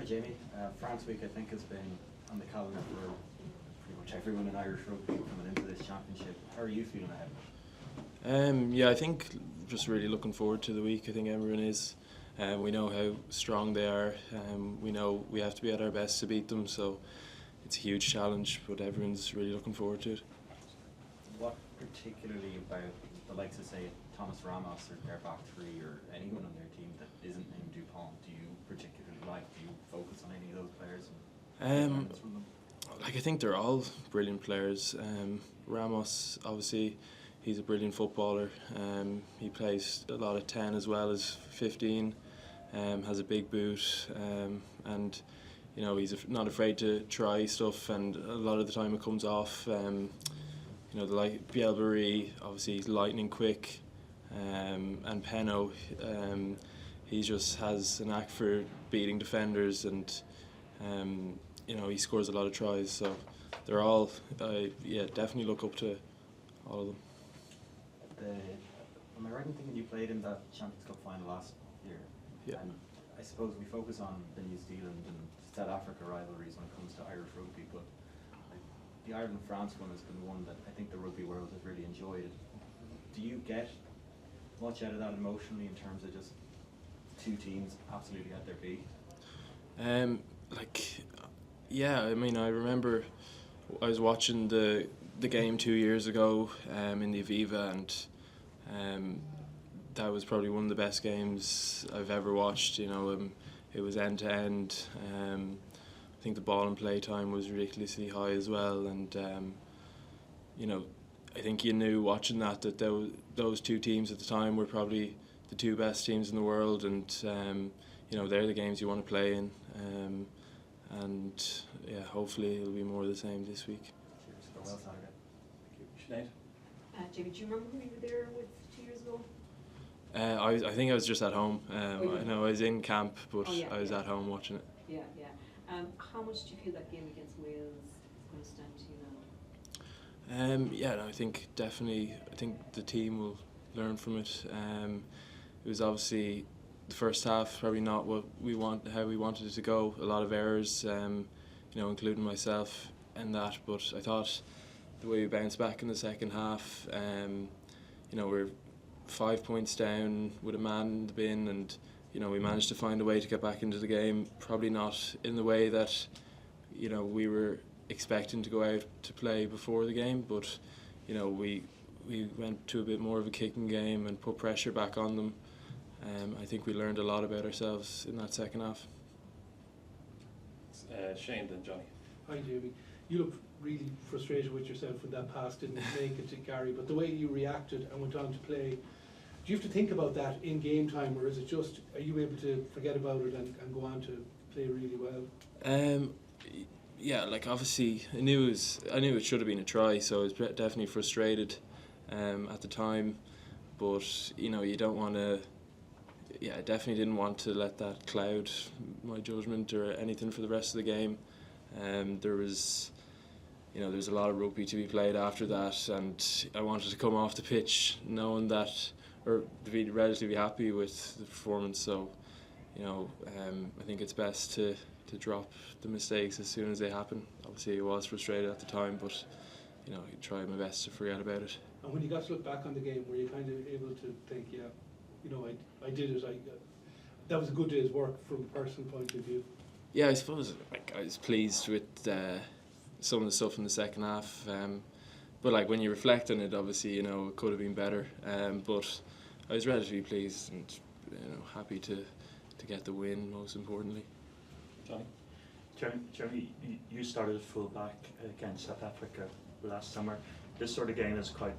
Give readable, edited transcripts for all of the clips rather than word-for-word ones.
Jamie. France Week, I think, has been on the calendar for pretty much everyone in Irish rugby coming into this championship. How are you feeling ahead? Yeah, I think just really looking forward to the week. I think everyone is. We know how strong they are. We know we have to be at our best to beat them, so it's a huge challenge, but everyone's really looking forward to it. What particularly about the likes of, say, Thomas Ramos or their back three or anyone on their team that isn't named Dupont do you particularly like? Do you focus on any of those players and learn from them? I think they're all brilliant players. Ramos, obviously, he's a brilliant footballer. He plays a lot of 10 as well as 15. Has a big boot, and he's not afraid to try stuff. And a lot of the time it comes off. The like Bielbury, obviously he's lightning quick, and Penno, he just has a knack for beating defenders, and he scores a lot of tries. So they're all, definitely look up to all of them. Am I right in thinking you played in that Champions Cup final last year? Yeah. And I suppose we focus on the New Zealand and South Africa rivalries when it comes to Irish rugby, but the Ireland-France one has been one that I think the rugby world has really enjoyed. Do you get much out of that emotionally in terms of just two teams absolutely at their peak? I remember I was watching the game 2 years ago in the Aviva, and that was probably one of the best games I've ever watched. It was end to end. I think the ball and play time was ridiculously high as well, and I think you knew watching that those two teams at the time were probably the two best teams in the world, and they're the games you want to play in, hopefully it'll be more of the same this week. Cheers. Go well, Saturday. Thank you. Sinead? Jamie, do you remember who you were there with 2 years ago? I think I was just at home. I know I was in camp, but I was at home watching it. Yeah. How much do you feel that game against Wales is going to stand to you now? I think definitely. I think the team will learn from it. It was obviously the first half probably not how we wanted it to go. A lot of errors, including myself in that. But I thought the way we bounced back in the second half, we're 5 points down with a man in the bin, and we managed to find a way to get back into the game. Probably not in the way that we were expecting to go out to play before the game, but we went to a bit more of a kicking game and put pressure back on them. I think we learned a lot about ourselves in that second half. Shane, then Johnny. Hi Jamie. You look really frustrated with yourself when that pass didn't make it to Gary, but the way you reacted and went on to play, do you have to think about that in game time, or is it just, are you able to forget about it and go on to play really well? Obviously I knew it should have been a try, so I was definitely frustrated at the time, but you don't want to. I definitely didn't want to let that cloud my judgment or anything for the rest of the game. There was a lot of rugby to be played after that, and I wanted to come off the pitch knowing that, or to be relatively happy with the performance. So, I think it's best to drop the mistakes as soon as they happen. Obviously, I was frustrated at the time, but I tried my best to forget about it. And when you got to look back on the game, were you kind of able to think, I did it. That was a good day's work from a personal point of view? Yeah, I suppose I was pleased with some of the stuff in the second half, but when you reflect on it, obviously it could have been better. But I was relatively pleased and happy to get the win, most importantly. Johnny? Jeremy, you started at full-back against South Africa last summer. This sort of game is quite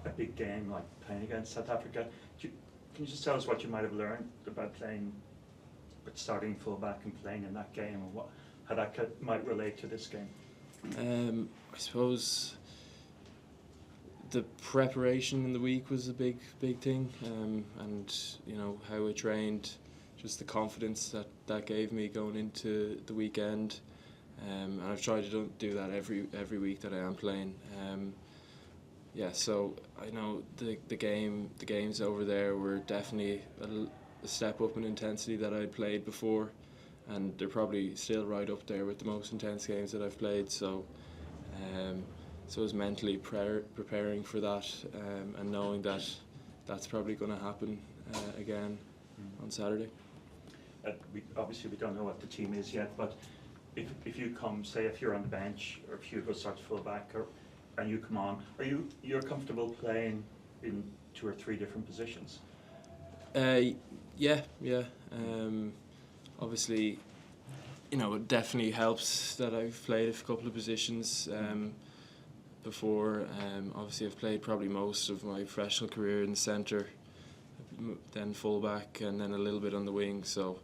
a big game, like playing against South Africa. Can you just tell us what you might have learned about starting full-back and playing in that game, and how that might relate to this game? I suppose the preparation in the week was a big thing, and how I trained, just the confidence that gave me going into the weekend, and I've tried to do that every week that I am playing. So I know the games over there were definitely a step up in intensity that I'd played before, and they're probably still right up there with the most intense games that I've played. So I was mentally preparing for that, and knowing that that's probably going to happen again on Saturday. Obviously we don't know what the team is yet, but if you come, say if you're on the bench, or if Hugo starts full back, and you come on, you're comfortable playing in 2 or 3 different positions? Yeah. Obviously, it definitely helps that I've played a couple of positions before. Obviously, I've played probably most of my professional career in the centre, then full back, and then a little bit on the wing. So,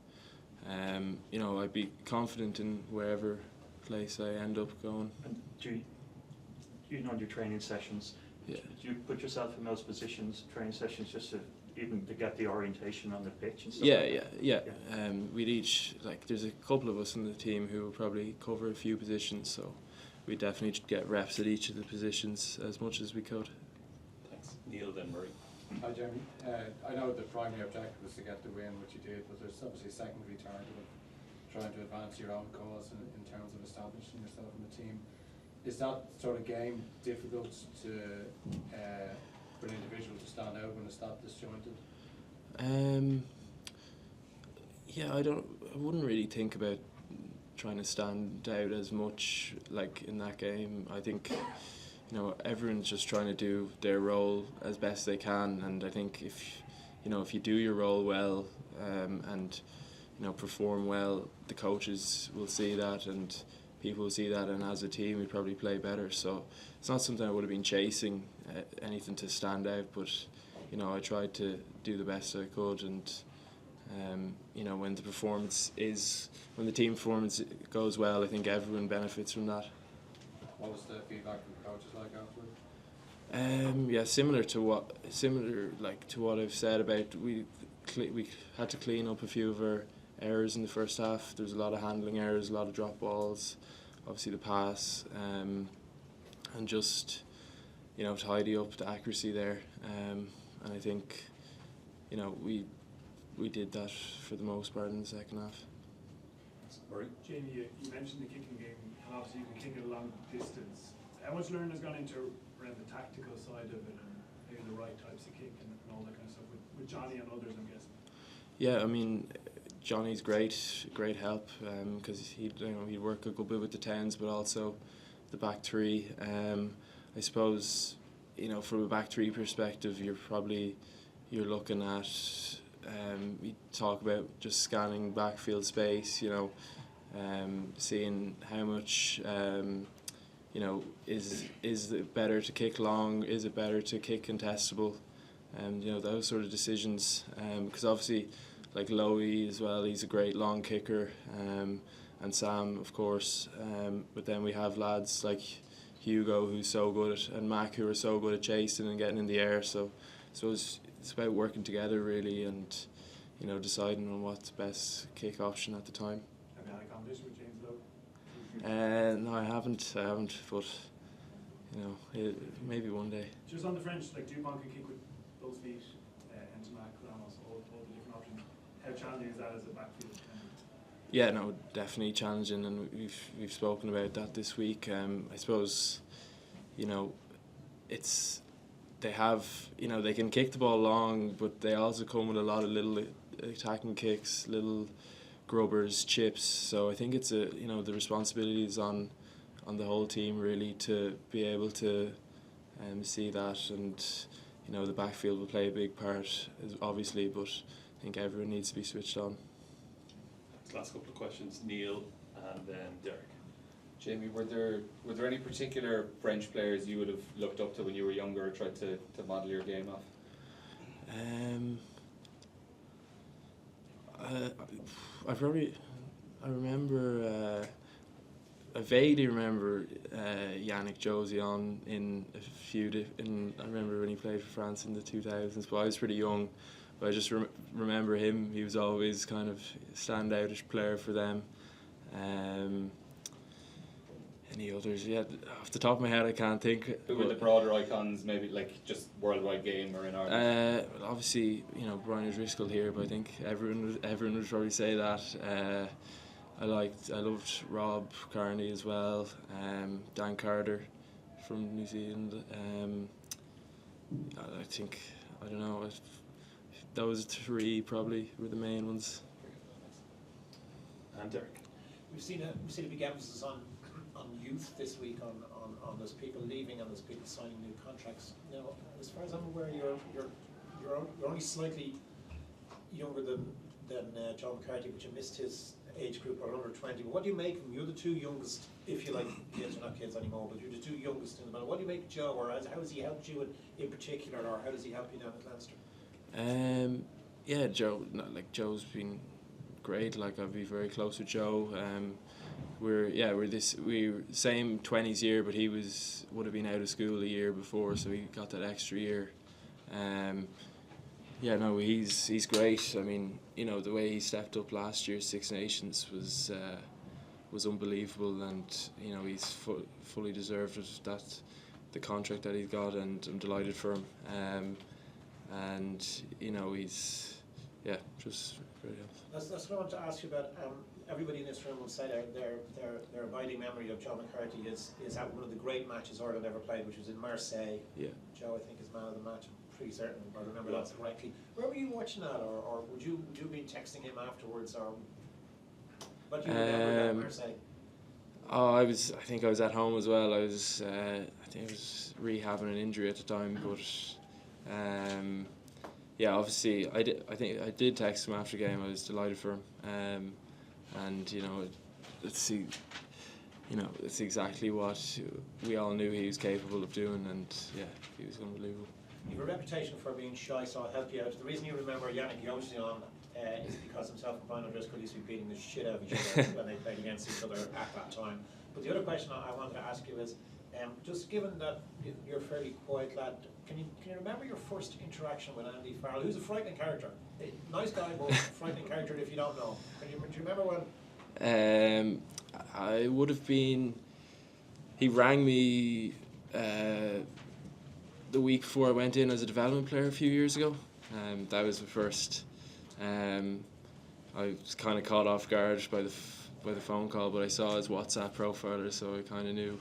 I'd be confident in wherever place I end up going. And do you know your training sessions? Yeah. Do you put yourself in those positions, training sessions, just to even to get the orientation on the pitch and stuff? Yeah. We'd each, there's a couple of us in the team who will probably cover a few positions, so we definitely get reps at each of the positions as much as we could. Thanks. Neil, then Murray. Hi Jeremy. I know the primary objective was to get the win, which you did, but there's obviously a secondary target of trying to advance your own cause in terms of establishing yourself in the team. Is that sort of game difficult for an individual to stand out when it's that disjointed? I wouldn't really think about trying to stand out as much in that game. I think everyone's just trying to do their role as best they can, and I think if you do your role well and perform well, the coaches will see that and people will see that, and as a team we probably play better. So it's not something I would have been chasing anything to stand out, but I tried to do the best I could, and when the team performance goes well, I think everyone benefits from that. What was the feedback from the coaches like afterwards? Similar to what I've said about we had to clean up a few of our errors in the first half. There was a lot of handling errors, a lot of drop balls, obviously the pass, and just tidy up the accuracy there. And I think we did that for the most part in the second half. Murray? Jamie, you mentioned the kicking game, and obviously you can kick it a long distance. How much learning has gone into around the tactical side of it, and maybe the right types of kick and all that kind of stuff with Johnny and others, I'm guessing? Yeah, I mean, Johnny's great help because he'd work a good bit with the 10s, but also the back three. I suppose from a back three perspective, you're looking at we talk about just scanning backfield space. Seeing how much is it better to kick long? Is it better to kick contestable? Those sort of decisions. Because obviously, like Lowy as well, he's a great long kicker, and Sam, of course. But then we have lads like Hugo, who's so good at, and Mac, who are so good at chasing and getting in the air. So it's about working together really, and deciding on what's the best kick option at the time. Have you had a competition with James Lowe? No, I haven't. But maybe one day. Just on the French, Dupont can kick with both feet, Entamac, Ramos, all the different options. How challenging is that as a backfield? Yeah, no, definitely challenging, and we've spoken about that this week. I suppose, they can kick the ball long, but they also come with a lot of little attacking kicks, little grubbers, chips. So I think it's the responsibility is on the whole team really to be able to see that, and the backfield will play a big part obviously, but I think everyone needs to be switched on. Last couple of questions, Neil and then Derek. Jamie, were there any particular French players you would have looked up to when you were younger or tried to model your game off? I vaguely remember Yannick Josian I remember when he played for France in the 2000s, but I was pretty young. But I just remember him. He was always kind of a standoutish player for them. Any others? Yeah, off the top of my head, I can't think. Who were the broader icons, maybe just worldwide game or in Ireland? Obviously, Brian O'Driscoll here, but I think everyone would probably say that. I loved Rob Carney as well, Dan Carter from New Zealand. I think, I don't know, those three probably were the main ones. And Derek. We've seen a big emphasis on youth this week, on those people leaving and those people signing new contracts. Now, as far as I'm aware, you're only slightly younger than John McCarthy, but you missed his age group, or under 20. But what do you make of him? You're the two youngest, if you like, kids, you're not kids anymore, but you're the two youngest in the band. What do you make of Joe, or how has he helped you in particular, or how does he help you down at Leinster? Yeah, Joe's been great. Like, I'd be very close with Joe. We're same 20s year, but he would have been out of school a year before, so he got that extra year. He's great. I mean, you know, the way he stepped up last year, Six Nations, was unbelievable, and you know, he's fully deserved it, the contract that he's got, and I'm delighted for him. And you know, he's just very helpful. That's what I want to ask you about. Everybody in this room will say their abiding memory of John McCarthy is that one of the great matches Ireland ever played, which was in Marseille. Yeah. Joe, I think, is man of the match. I'm pretty certain, if I remember that correctly. Where were you watching that, or would you be texting him afterwards, or what do you remember about Marseille? Oh, I think I was at home as well. I think I was rehabbing an injury at the time, but obviously I did text him after the game. I was delighted for him, and you know, it's exactly what we all knew he was capable of doing, and yeah, he was unbelievable. You have a reputation for being shy, so I'll help you out. The reason you remember Yannick Jozian is because himself and Brian O'Driscoll used to be beating the shit out of each other when they played against each other at that time. But the other question I wanted to ask you is, just given that you're a fairly quiet lad, can you remember your first interaction with Andy Farrell, who's a frightening character? Nice guy, but frightening character if you don't know. Do you remember when? I would have been. He rang me the week before I went in as a development player a few years ago. That was the first. I was kind of caught off guard by the phone call, but I saw his WhatsApp profiler, so I kind of knew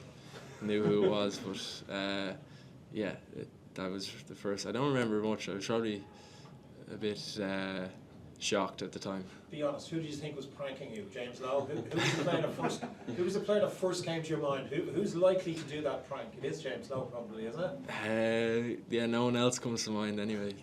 who it was. But that was the first. I don't remember much. I was probably a bit shocked at the time. Be honest, who do you think was pranking you? James Lowe? Who was the player that first came to your mind? Who's likely to do that prank? It is James Lowe, probably, isn't it? No one else comes to mind anyway.